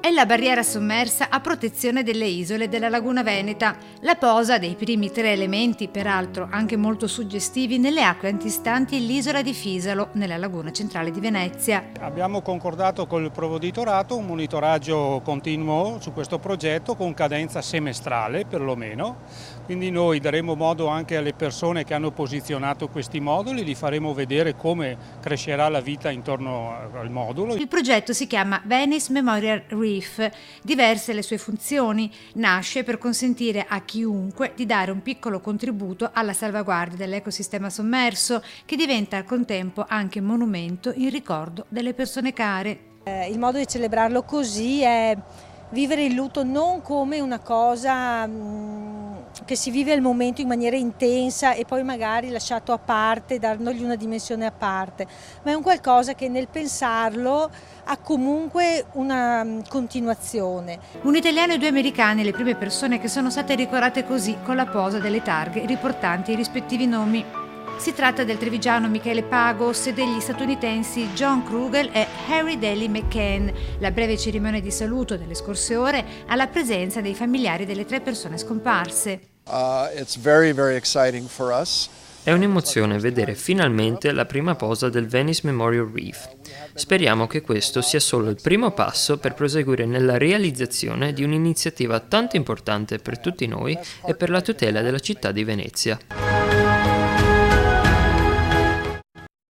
È la barriera sommersa a protezione delle isole della Laguna Veneta, la posa dei primi 3 elementi, peraltro anche molto suggestivi, nelle acque antistanti l'isola di Fisalo, nella laguna centrale di Venezia. Abbiamo concordato col Provveditorato un monitoraggio continuo su questo progetto con cadenza semestrale perlomeno, quindi noi daremo modo anche alle persone che hanno posizionato questi moduli, li faremo vedere come crescerà la vita intorno al modulo. Il progetto si chiama Venice Memorial Reef. Diverse le sue funzioni, nasce per consentire a chiunque di dare un piccolo contributo alla salvaguardia dell'ecosistema sommerso, che diventa al contempo anche monumento in ricordo delle persone care. Il modo di celebrarlo così è vivere il lutto non come una cosa che si vive al momento in maniera intensa e poi magari lasciato a parte, dandogli una dimensione a parte, ma è un qualcosa che nel pensarlo ha comunque una continuazione. Un italiano e 2 americani, le prime persone che sono state ricordate così, con la posa delle targhe riportanti i rispettivi nomi. Si tratta del trevigiano Michele Pagos e degli statunitensi John Krugel e Harry Daly McCann. La breve cerimonia di saluto delle scorse ore alla presenza dei familiari delle 3 persone scomparse. It's very, very exciting for us. È un'emozione vedere finalmente la prima posa del Venice Memorial Reef. Speriamo che questo sia solo il primo passo per proseguire nella realizzazione di un'iniziativa tanto importante per tutti noi e per la tutela della città di Venezia.